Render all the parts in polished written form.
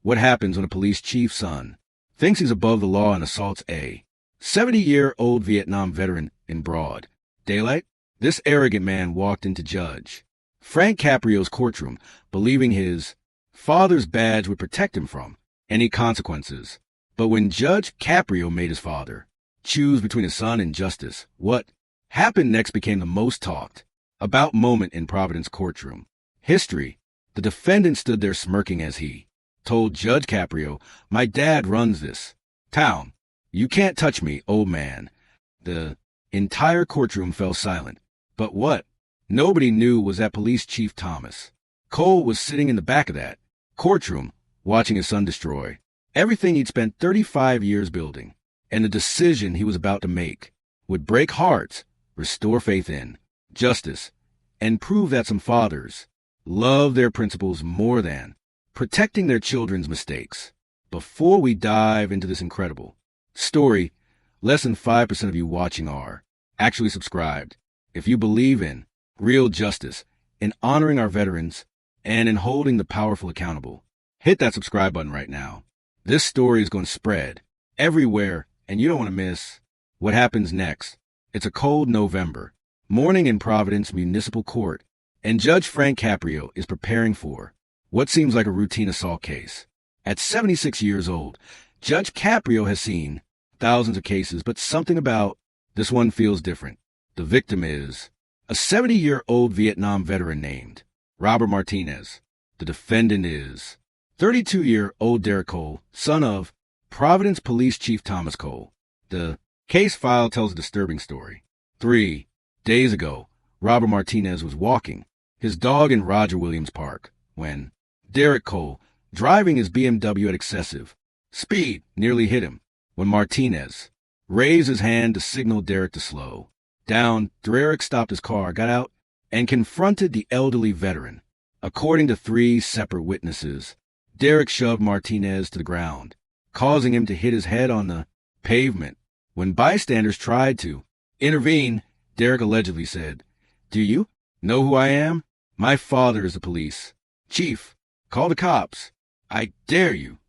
What happens when a police chief's son thinks he's above the law and assaults a 70-year-old Vietnam veteran in broad daylight? This arrogant man walked into Judge Frank Caprio's courtroom, believing his father's badge would protect him from any consequences. But when Judge Caprio made his father choose between his son and justice, what happened next became the most talked about moment in Providence courtroom history. The defendant stood there smirking as he told Judge Caprio, "My dad runs this town. You can't touch me, old man." The entire courtroom fell silent. But what nobody knew was that Police Chief Thomas Cole was sitting in the back of that courtroom, watching his son destroy everything he'd spent 35 years building. And the decision he was about to make would break hearts, restore faith in justice, and prove that some fathers love their principles more than protecting their children's mistakes. Before we dive into this incredible story, less than 5% of you watching are actually subscribed. If you believe in real justice, in honoring our veterans, and in holding the powerful accountable, hit that subscribe button right now. This story is going to spread everywhere, and you don't want to miss what happens next. It's a cold November morning in Providence Municipal Court, and Judge Frank Caprio is preparing for what seems like a routine assault case. At 76 years old, Judge Caprio has seen thousands of cases, but something about this one feels different. The victim is a 70-year-old Vietnam veteran named Robert Martinez. The defendant is 32-year-old Derek Cole, son of Providence Police Chief Thomas Cole. The case file tells a disturbing story. 3 days ago, Robert Martinez was walking his dog in Roger Williams Park when Derek Cole, driving his BMW at excessive speed, nearly hit him. When Martinez raised his hand to signal Derek to slow down, Derek stopped his car, got out, and confronted the elderly veteran. According to 3 separate witnesses, Derek shoved Martinez to the ground, causing him to hit his head on the pavement. When bystanders tried to intervene, Derek allegedly said, "Do you know who I am? My father is the police chief. Call the cops. I dare you."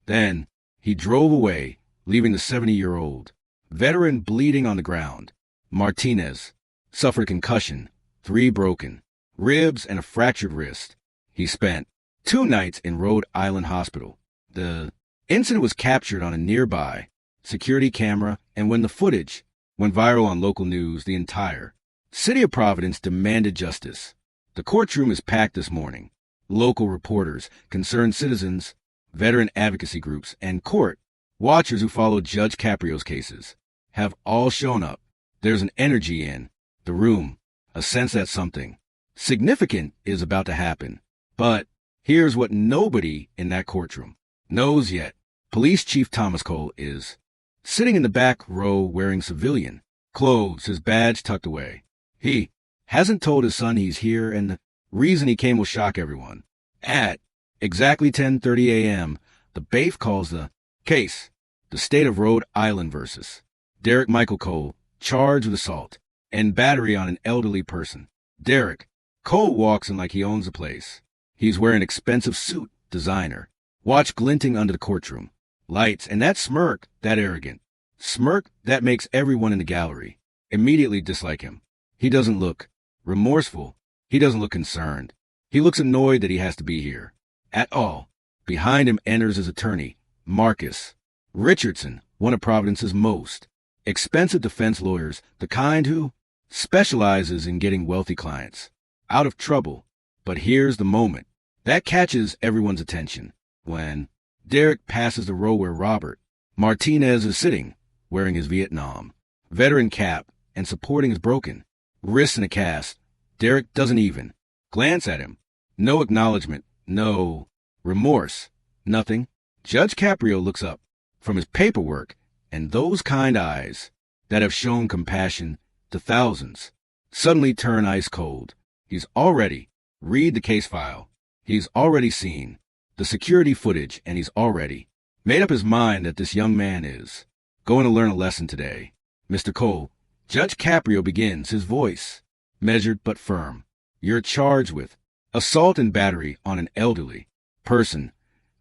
Then he drove away, leaving the 70-year-old veteran bleeding on the ground. Martinez suffered a concussion, 3 broken ribs, and a fractured wrist. He spent 2 nights in Rhode Island Hospital. The incident was captured on a nearby security camera, and when the footage went viral on local news, the entire city of Providence demanded justice. The courtroom is packed this morning. Local reporters, concerned citizens, veteran advocacy groups, and court watchers who followed Judge Caprio's cases have all shown up. There's an energy in the room, a sense that something significant is about to happen. But here's what nobody in that courtroom knows yet. Police Chief Thomas Cole is sitting in the back row wearing civilian clothes, his badge tucked away. He hasn't told his son he's here, and the reason he came will shock everyone. At exactly 10:30 a.m., the BAIF calls the case the State of Rhode Island versus Derek Michael Cole, charged with assault and battery on an elderly person. Derek Cole walks in like he owns the place. He's wearing an expensive suit, designer watch glinting under the courtroom lights, and that smirk, that arrogant smirk that makes everyone in the gallery immediately dislike him. He doesn't look remorseful. He doesn't look concerned. He looks annoyed that he has to be here at all. Behind him enters his attorney, Marcus Richardson, one of Providence's most expensive defense lawyers, the kind who specializes in getting wealthy clients out of trouble. But here's the moment that catches everyone's attention. When Derek passes the row where Robert Martinez is sitting, wearing his Vietnam veteran cap and supporting his broken wrist in a cast, Derek doesn't even glance at him. No acknowledgement, no remorse, nothing. Judge Caprio looks up from his paperwork, and those kind eyes that have shown compassion to thousands suddenly turn ice cold. He's already read the case file. He's already seen the security footage, and he's already made up his mind that this young man is going to learn a lesson today. "Mr. Cole," Judge Caprio begins, his voice measured but firm. "You're charged with assault and battery on an elderly person.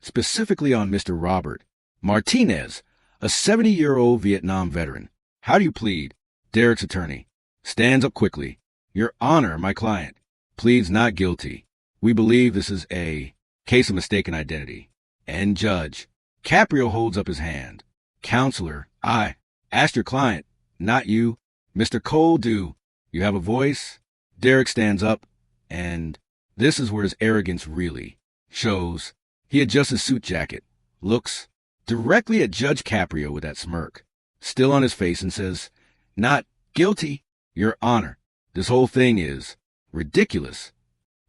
specifically on Mr. Robert Martinez, a 70-year-old Vietnam veteran. How do you plead? Derek's attorney stands up quickly. Your Honor, my client pleads not guilty. We believe this is a case of mistaken identity. And Judge Caprio holds up his hand. Counselor, I asked your client, not you. Mr. Cole, do you have a voice? Derek stands up, and this is where his arrogance really shows. He adjusts his suit jacket, looks directly at Judge Caprio with that smirk still on his face, and says, not guilty, Your Honor. This whole thing is ridiculous.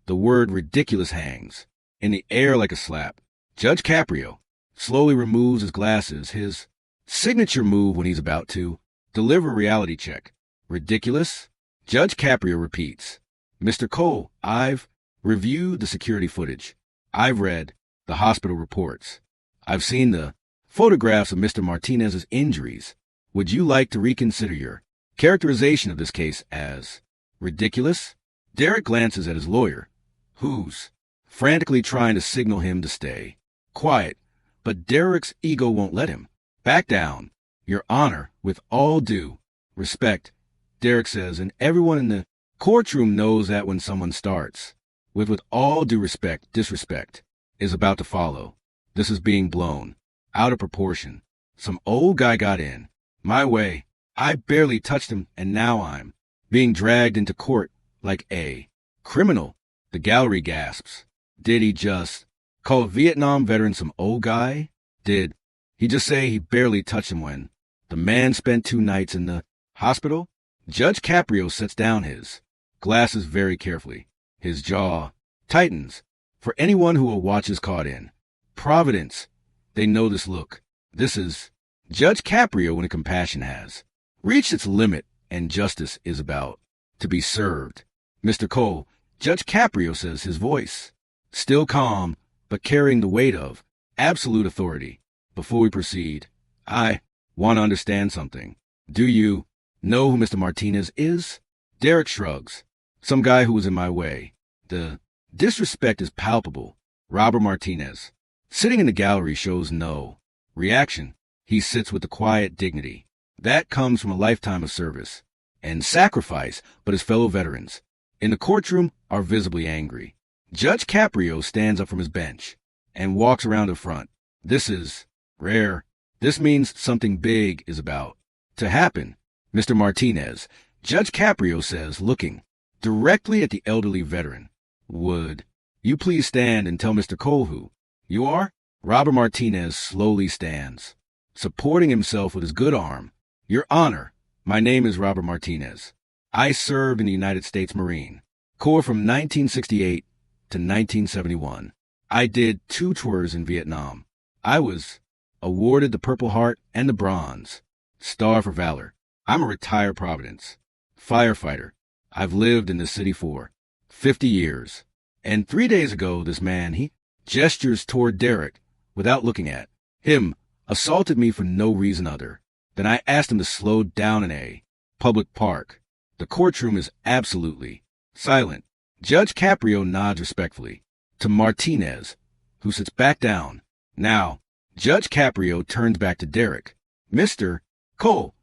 The word ridiculous hangs in the air like a slap. Judge Caprio slowly removes his glasses, his signature move when he's about to deliver a reality check. Ridiculous? Judge Caprio repeats. Mr. Cole, I've reviewed the security footage. I've read the hospital reports. I've seen the photographs of Mr. Martinez's injuries. Would you like to reconsider your characterization of this case as ridiculous? Derek glances at his lawyer, who's frantically trying to signal him to stay quiet, but Derek's ego won't let him back down. Your Honor, with all due respect, Derek says, and everyone in the courtroom knows that when someone starts with all due respect, disrespect is about to follow. This is being blown out of proportion. Some old guy got in my way. I barely touched him, and now I'm being dragged into court like a criminal. The gallery gasps. Did he just call a Vietnam veteran some old guy? Did he just say he barely touched him when the man spent 2 nights in the hospital? Judge Caprio sets down his glasses very carefully. His jaw tightens. For anyone who will watch is caught in Providence, they know this look. This is Judge Caprio when compassion has reached its limit and justice is about to be served. Mr. Cole, Judge Caprio says, his voice still calm, but carrying the weight of absolute authority. Before we proceed, I want to understand something. Do you know who Mr. Martinez is? Derek shrugs. Some guy who was in my way. The disrespect is palpable. Robert Martinez, sitting in the gallery, shows no reaction. He sits with the quiet dignity that comes from a lifetime of service and sacrifice, but his fellow veterans in the courtroom are visibly angry. Judge Caprio stands up from his bench and walks around the front. This is rare. This means something big is about to happen. Mr. Martinez, Judge Caprio says, looking directly at the elderly veteran, would you please stand and tell Mr. Cole who you are? Robert Martinez slowly stands, supporting himself with his good arm. Your Honor, my name is Robert Martinez. I served in the United States Marine Corps from 1968 to 1971. I did 2 tours in Vietnam. I was awarded the Purple Heart and the Bronze Star for Valor. I'm a retired Providence firefighter. I've lived in this city for 50 years. And 3 days ago, this man, he gestures toward Derek without looking at him, assaulted me for no reason other than I asked him to slow down in a public park. The courtroom is absolutely silent. Judge Caprio nods respectfully to Martinez, who sits back down. Now, Judge Caprio turns back to Derek. Mr. Cole,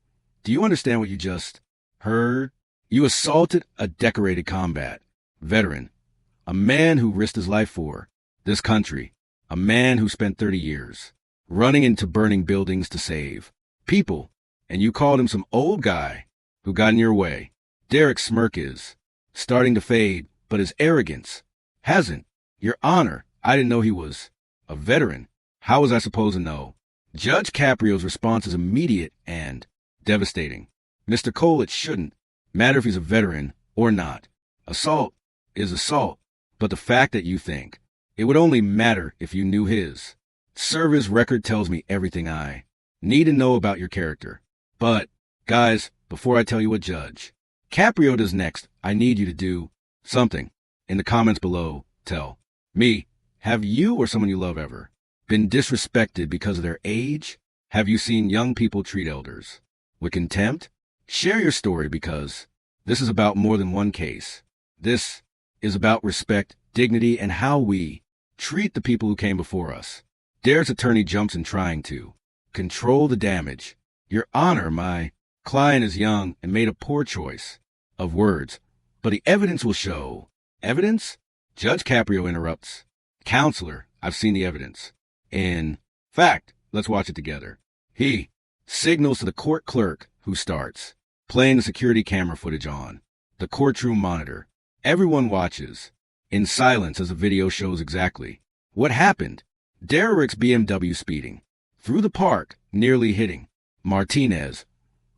do you understand what you just heard? You assaulted a decorated combat veteran, a man who risked his life for this country, a man who spent 30 years running into burning buildings to save people, and you called him some old guy who got in your way. Derek's smirk is starting to fade, but his arrogance hasn't. Your Honor, I didn't know he was a veteran. How was I supposed to know? Judge Caprio's response is immediate and devastating. Mr. Cole, it shouldn't matter if he's a veteran or not. Assault is assault, but the fact that you think it would only matter if you knew his service record tells me everything I need to know about your character. But, guys, before I tell you what Judge Caprio does next, I need you to do something. In the comments below, tell me, have you or someone you love ever been disrespected because of their age? Have you seen young people treat elders with contempt? Share your story, because this is about more than one case. This is about respect, dignity, and how we treat the people who came before us. Derek's attorney jumps in trying to control the damage. Your Honor, my client is young and made a poor choice of words, but the evidence will show. Evidence? Judge Caprio interrupts. Counselor, I've seen the evidence. In fact, let's watch it together. He signals to the court clerk, who starts playing the security camera footage on the courtroom monitor. Everyone watches in silence as the video shows exactly what happened. Derek's BMW speeding through the park, nearly hitting Martinez,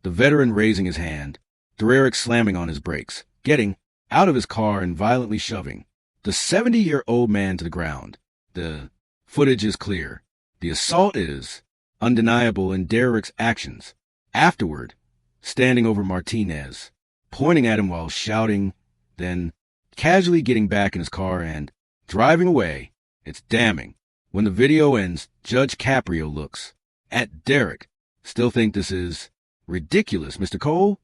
the veteran raising his hand, Derek slamming on his brakes, getting out of his car and violently shoving the 70-year-old man to the ground. The footage is clear. The assault is undeniable in Derek's actions. Afterward, standing over Martinez, pointing at him while shouting, then casually getting back in his car and driving away. It's damning. When the video ends, Judge Caprio looks at Derek. Still think this is ridiculous, Mr. Cole?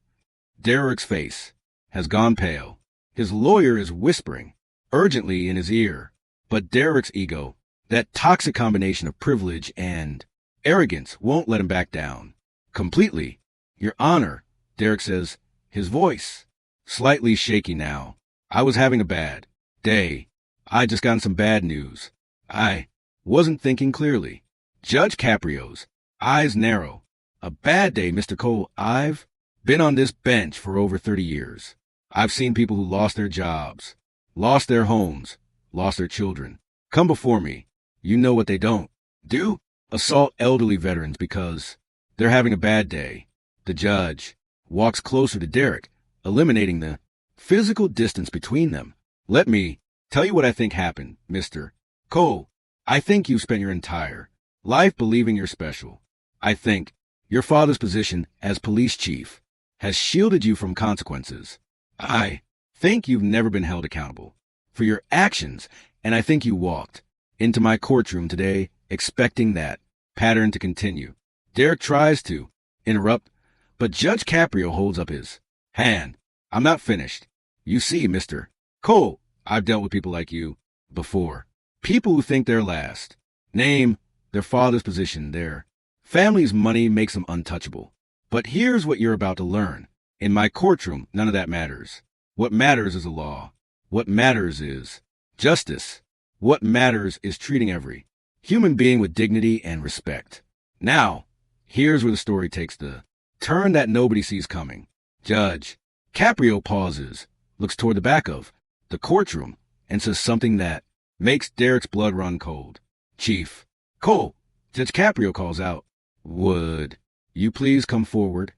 Derek's face has gone pale. His lawyer is whispering urgently in his ear. But Derek's ego, that toxic combination of privilege and arrogance, won't let him back down completely. Your Honor, Derek says, his voice slightly shaky now. I was having a bad day. I just gotten some bad news. I wasn't thinking clearly. Judge Caprio's eyes narrow. A bad day, Mr. Cole. I've been on this bench for over 30 years. I've seen people who lost their jobs, lost their homes, lost their children, come before me. You know what they don't do? Assault elderly veterans because they're having a bad day. The judge walks closer to Derek, eliminating the physical distance between them. Let me tell you what I think happened, Mr. Cole. I think you've spent your entire life believing you're special. I think your father's position as police chief has shielded you from consequences. I think you've never been held accountable for your actions, and I think you walked into my courtroom today expecting that pattern to continue. Derek tries to interrupt, but Judge Caprio holds up his hand. I'm not finished. You see, Mr. Cole, I've dealt with people like you before. People who think their last name, their father's position, their family's money makes them untouchable. But here's what you're about to learn. In my courtroom, none of that matters. What matters is the law. What matters is justice. What matters is treating every human being with dignity and respect. Now, here's where the story takes the turn that nobody sees coming. Judge Caprio pauses, looks toward the back of the courtroom, and says something that makes Derek's blood run cold. Chief Cole, Judge Caprio calls out, would you please come forward?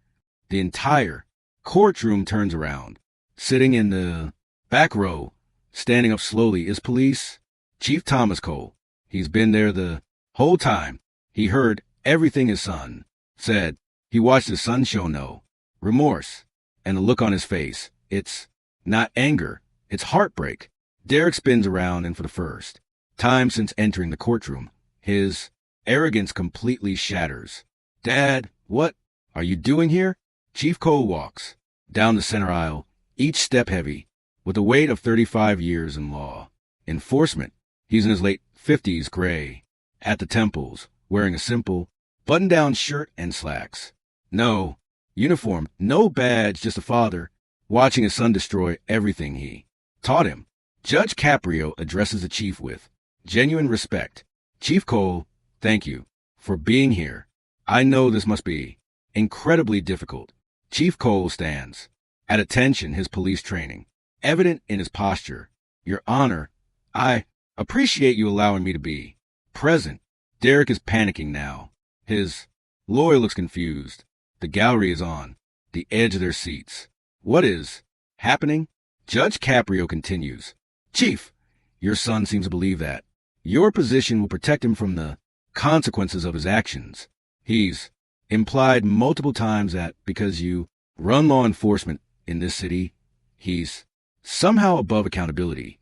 The entire courtroom turns around. Sitting in the back row, standing up slowly, is Police Chief Thomas Cole. He's been there the whole time. He heard everything his son said. He watched his son show no remorse, and the look on his face, it's not anger, it's heartbreak. Derek spins around, and for the first time since entering the courtroom, his arrogance completely shatters. Dad, what are you doing here? Chief Cole walks down the center aisle, each step heavy with the weight of 35 years in law enforcement. He's in his late 50s, gray at the temples, wearing a simple button-down shirt and slacks. No uniform, no badge, just a father watching his son destroy everything he taught him. Judge Caprio addresses the chief with genuine respect. Chief Cole, thank you for being here. I know this must be incredibly difficult. Chief Cole stands at attention, his police training evident in his posture. Your Honor, I appreciate you allowing me to be present. Derek is panicking now. His lawyer looks confused. The gallery is on the edge of their seats. What is happening? Judge Caprio continues. Chief, your son seems to believe that your position will protect him from the consequences of his actions. He's implied multiple times that because you run law enforcement in this city, he's somehow above accountability.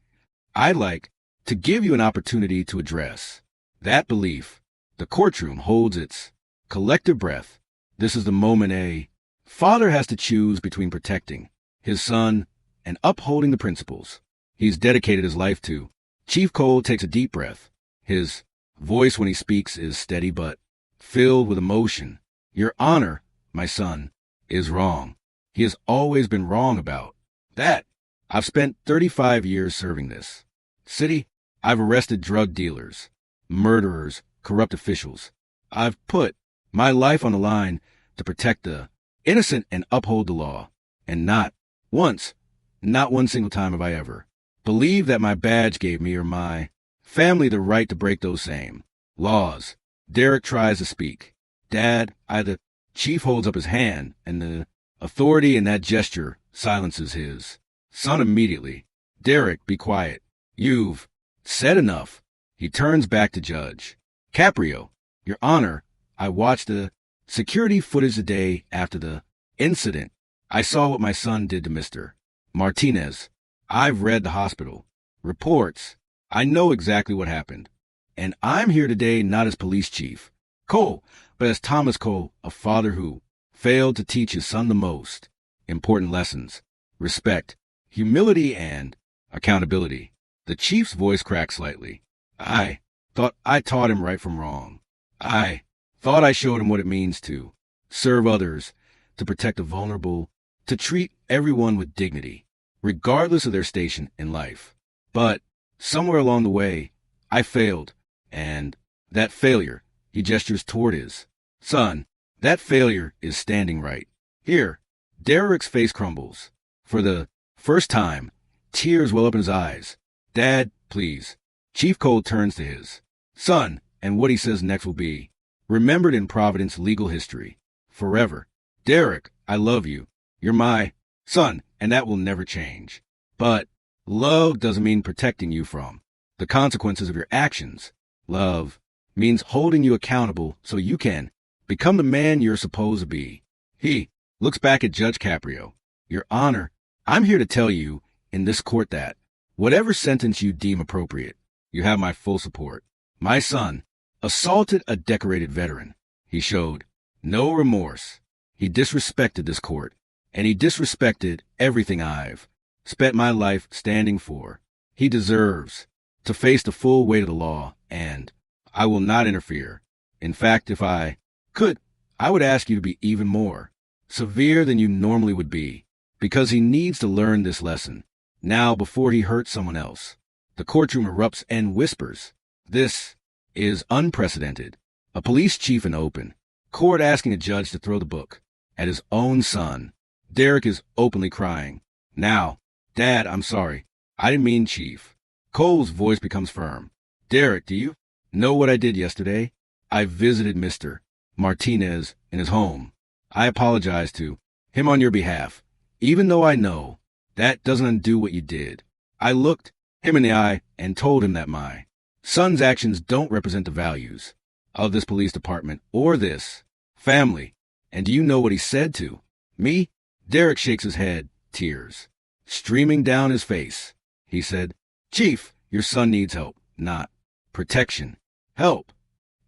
I'd like to give you an opportunity to address that belief. The courtroom holds its collective breath. This is the moment a father has to choose between protecting his son and upholding the principles he's dedicated his life to. Chief Cole takes a deep breath. His Voice when he speaks is steady but filled with emotion. Your Honor, my son, is wrong. He has always been wrong about that. I've spent 35 years serving this city. I've arrested drug dealers, murderers, corrupt officials. I've put my life on the line to protect the innocent and uphold the law. And not once, not one single time have I ever believed that my badge gave me or my family the right to break those same laws. Derek tries to speak. Dad, the chief holds up his hand, and the authority in that gesture silences his son immediately. Derek, be quiet. You've said enough. He turns back to Judge Caprio. Your Honor, I watched the security footage the day after the incident. I saw what my son did to Mr. Martinez. I've read the hospital reports. I know exactly what happened. And I'm here today not as police chief Cole, but as Thomas Cole, a father who failed to teach his son the most important lessons: respect, humility, and accountability. The chief's voice cracked slightly. I thought I taught him right from wrong. I thought I showed him what it means to serve others, to protect the vulnerable, to treat everyone with dignity, regardless of their station in life. But somewhere along the way, I failed, and that failure, he gestures toward his son, that failure is standing right here. Derek's face crumbles. For the first time, tears well up in his eyes. Dad, please. Chief Cole turns to his son, and what he says next will be remembered in Providence legal history forever. Derek, I love you. You're my son, and that will never change. But love doesn't mean protecting you from the consequences of your actions. Love means holding you accountable so you can become the man you're supposed to be. He looks back at Judge Caprio. Your Honor, I'm here to tell you in this court that whatever sentence you deem appropriate, you have my full support. My son assaulted a decorated veteran. He showed no remorse. He disrespected this court, and he disrespected everything I've spent my life standing for. He deserves to face the full weight of the law, and I will not interfere. In fact, if I could, I would ask you to be even more severe than you normally would be, because he needs to learn this lesson now before he hurts someone else. The courtroom erupts and whispers. This is unprecedented. A police chief in open court asking a judge to throw the book at his own son. Derek is openly crying. Now, Dad, I'm sorry. I didn't mean chief. Cole's voice becomes firm. Derek, do you know what I did yesterday? I visited Mr. Martinez in his home. I apologize to him on your behalf, even though I know that doesn't undo what you did. I looked him in the eye and told him that my son's actions don't represent the values of this police department or this family. And do you know what he said to me? Derek shakes his head, tears streaming down his face. He said, Chief, your son needs help, not protection. Help.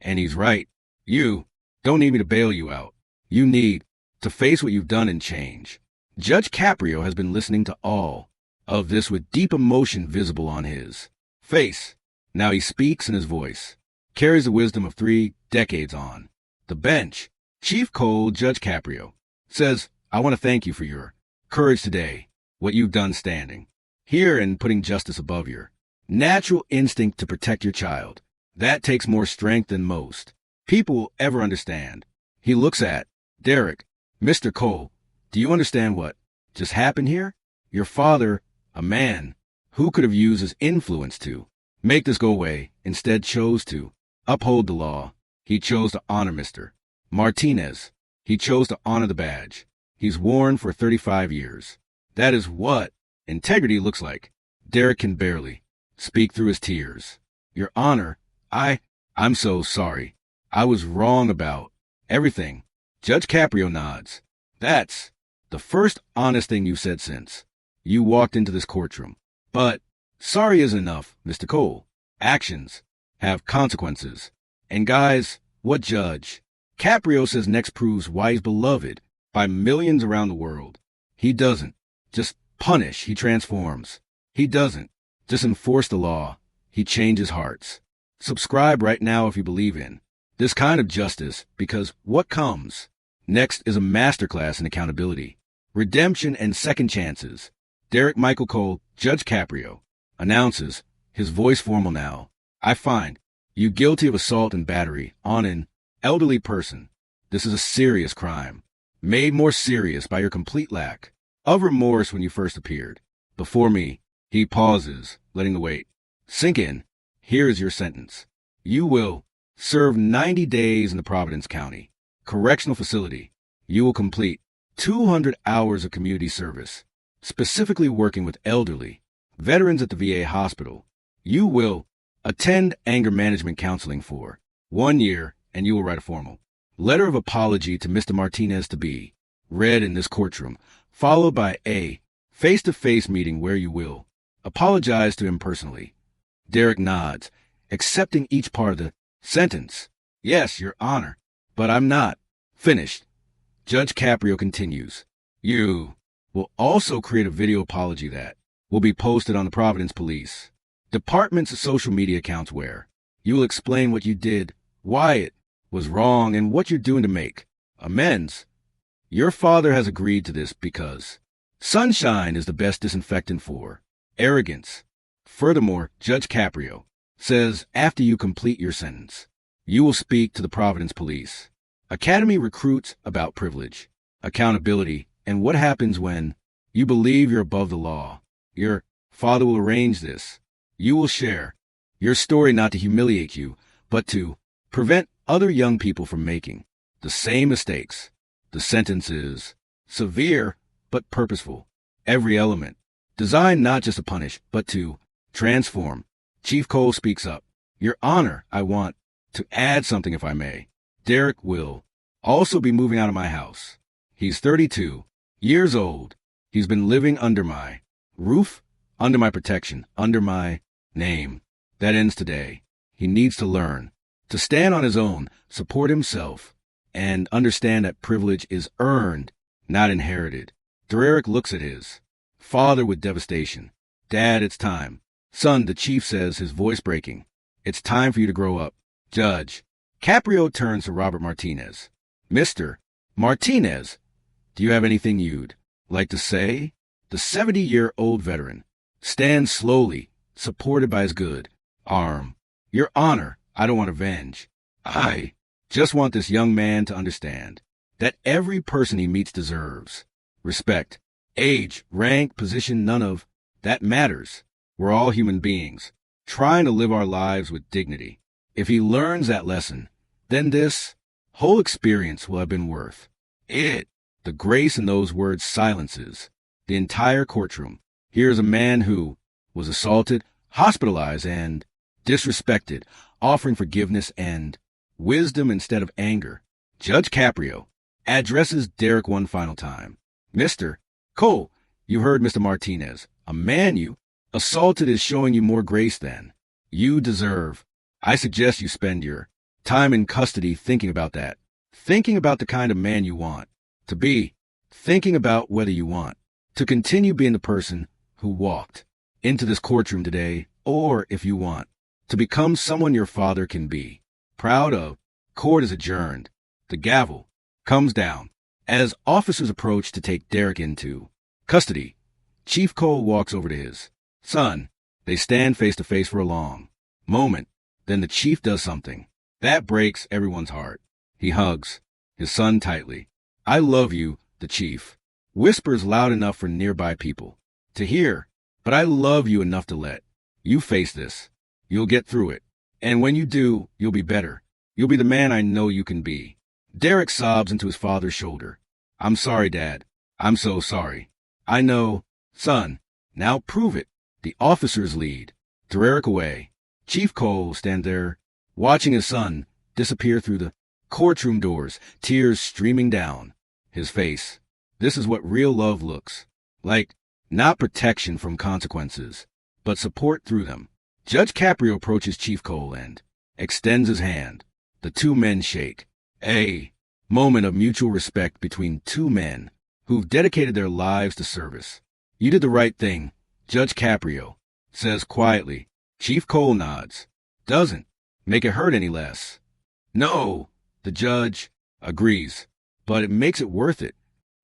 And he's right. You don't need me to bail you out. You need to face what you've done and change. Judge Caprio has been listening to all of this with deep emotion visible on his face. Now he speaks, and his voice carries the wisdom of 3 decades on the bench. Chief Cole, Judge Caprio, says, I want to thank you for your courage today, what you've done standing here and putting justice above your natural instinct to protect your child. That takes more strength than most people will ever understand. He looks at Derek. Mr. Cole, do you understand what just happened here? Your father, a man who could have used his influence to make this go away, instead chose to uphold the law. He chose to honor Mr. Martinez. He chose to honor the badge he's worn for 35 years. That is what integrity looks like. Derek can barely speak through his tears. Your Honor, I'm so sorry. I was wrong about everything. Judge Caprio nods. That's the first honest thing you've said since you walked into this courtroom. But sorry isn't enough, Mr. Cole. Actions have consequences. And guys, what Judge Caprio says next proves why he's beloved by millions around the world. He doesn't just punish, he transforms. He doesn't just enforce the law, he changes hearts. Subscribe right now if you believe in this kind of justice, because what comes next is a masterclass in accountability, redemption, and second chances. Derek Michael Cole, Judge Caprio, announces, his voice formal now. I find you guilty of assault and battery on an elderly person. This is a serious crime, made more serious by your complete lack of remorse when you first appeared before me. He pauses, letting the weight sink in. Here is your sentence. You will serve 90 days in the Providence County Correctional Facility. You will complete 200 hours of community service, specifically working with elderly veterans at the VA hospital. You will attend anger management counseling for 1 year, and you will write a formal letter of apology to Mr. Martinez to be read in this courtroom, followed by a face-to-face meeting where you will apologize to him personally. Derek nods, accepting each part of the sentence. Yes, Your Honor, but I'm not finished. Judge Caprio continues. You will also create a video apology that will be posted on the Providence Police Department's social media accounts where you will explain what you did, why it was wrong, and what you're doing to make amends. Your father has agreed to this because sunshine is the best disinfectant for arrogance. Furthermore, Judge Caprio says after you complete your sentence, you will speak to the Providence Police Academy recruits about privilege, accountability, and what happens when you believe you're above the law. Your father will arrange this. You will share your story not to humiliate you, but to prevent other young people from making the same mistakes. The sentence is severe but purposeful. Every element designed not just to punish, but to transform. Chief Cole speaks up. Your Honor, I want to add something if I may. Derek will also be moving out of my house. He's 32 years old. He's been living under my roof, under my protection, under my name. That ends today. He needs to learn to stand on his own, support himself, and understand that privilege is earned, not inherited. Derek looks at his father with devastation. Dad, it's time. Son, the chief says, his voice breaking. It's time for you to grow up. Judge Caprio turns to Robert Martinez. Mr. Martinez, do you have anything you'd like to say? The 70-year-old veteran stands slowly, supported by his good arm. Your Honor, I don't want revenge. I just want this young man to understand that every person he meets deserves respect. Age, rank, position, none of that matters. We're all human beings, trying to live our lives with dignity. If he learns that lesson, then this whole experience will have been worth it. The grace in those words silences the entire courtroom. Here's a man who was assaulted, hospitalized, and disrespected, offering forgiveness and wisdom instead of anger. Judge Caprio addresses Derek one final time. Mr. Cole, you heard Mr. Martinez. A man you assaulted is showing you more grace than you deserve. I suggest you spend your time in custody thinking about that, thinking about the kind of man you want to be, thinking about whether you want to continue being the person who walked into this courtroom today, or if you want to become someone your father can be proud of. Court is adjourned. The gavel comes down. As officers approach to take Derek into custody, Chief Cole walks over to his son. They stand face to face for a long moment. Then the chief does something that breaks everyone's heart. He hugs his son tightly. I love you, the chief whispers loud enough for nearby people to hear, but I love you enough to let you face this. You'll get through it. And when you do, you'll be better. You'll be the man I know you can be. Derek sobs into his father's shoulder. I'm sorry, Dad. I'm so sorry. I know, son. Now prove it. The officers lead Derek away. Chief Cole stands there, watching his son disappear through the courtroom doors, tears streaming down his face. This is what real love looks like. Not protection from consequences, but support through them. Judge Caprio approaches Chief Cole and extends his hand. The two men shake. A moment of mutual respect between two men who've dedicated their lives to service. You did the right thing, Judge Caprio says quietly. Chief Cole nods. Doesn't make it hurt any less? No, the judge agrees, but it makes it worth it.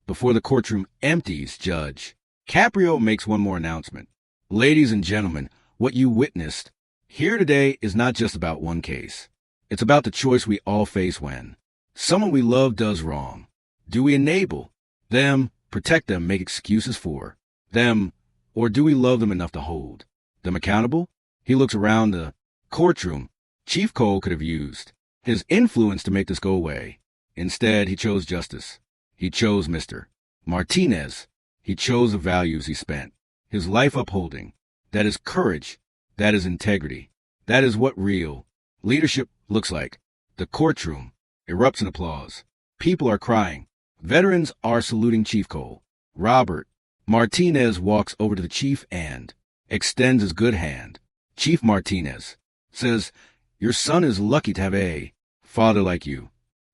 Before the courtroom empties, Judge Caprio makes one more announcement. Ladies and gentlemen, what you witnessed here today is not just about one case. It's about the choice we all face when someone we love does wrong. Do we enable them, protect them, make excuses for them, or do we love them enough to hold them accountable? He looks around the courtroom. Chief Cole could have used his influence to make this go away. Instead, he chose justice. He chose Mr. Martinez. He chose the values he spent his life upholding. That is courage. That is integrity. That is what real leadership looks like. The courtroom erupts in applause. People are crying. Veterans are saluting Chief Cole. Robert Martinez walks over to the chief and extends his good hand. Chief Martinez says, "Your son is lucky to have a father like you."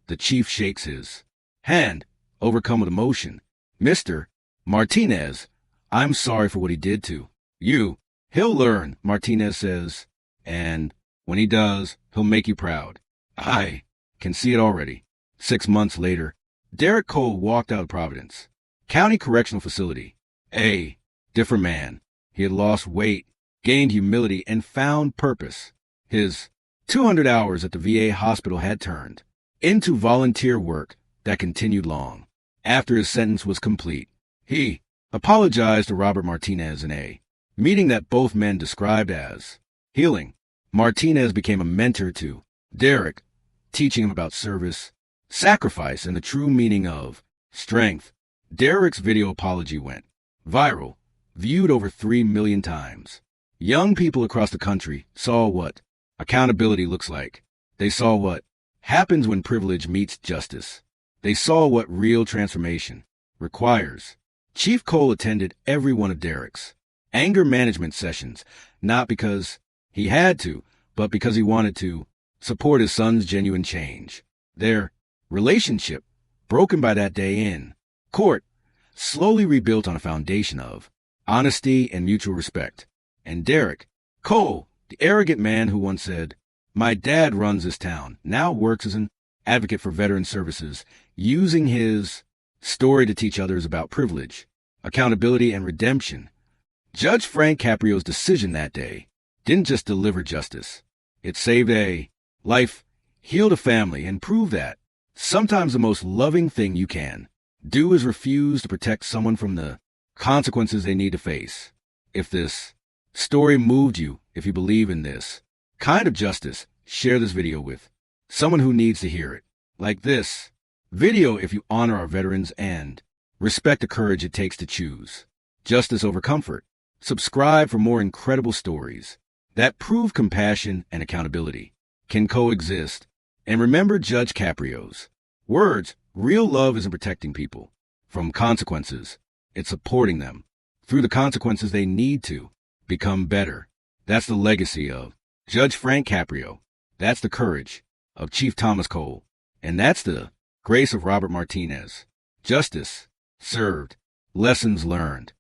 The chief shakes his hand, overcome with emotion. "Mr. Martinez, I'm sorry for what he did to you. He'll learn," Martinez says, "and when he does, he'll make you proud. I can see it already." 6 months later, Derek Cole walked out of Providence County Correctional Facility. A different man. He had lost weight, gained humility, and found purpose. His 200 hours at the VA hospital had turned into volunteer work that continued long after his sentence was complete. He apologized to Robert Martinez in a meeting that both men described as healing. Martinez became a mentor to Derek, teaching him about service, sacrifice, and the true meaning of strength. Derek's video apology went viral, viewed over 3 million times. Young people across the country saw what accountability looks like. They saw what happens when privilege meets justice. They saw what real transformation requires. Chief Cole attended every one of Derek's anger management sessions, not because he had to, but because he wanted to support his son's genuine change. Their relationship, broken by that day in court, slowly rebuilt on a foundation of honesty and mutual respect. And Derek Cole, the arrogant man who once said, "My dad runs this town," now works as an advocate for veteran services, using his story to teach others about privilege, accountability, and redemption. Judge Frank Caprio's decision that day didn't just deliver justice. It saved a life, healed a family, and proved that sometimes the most loving thing you can do is refuse to protect someone from the consequences they need to face. If this story moved you, if you believe in this kind of justice, share this video with someone who needs to hear it. Like this video if you honor our veterans and respect the courage it takes to choose justice over comfort. Subscribe for more incredible stories that prove compassion and accountability can coexist. And remember Judge Caprio's words, real love isn't protecting people from consequences. It's supporting them through the consequences they need to become better. That's the legacy of Judge Frank Caprio. That's the courage of Chief Thomas Cole. And that's the grace of Robert Martinez. Justice served, lessons learned.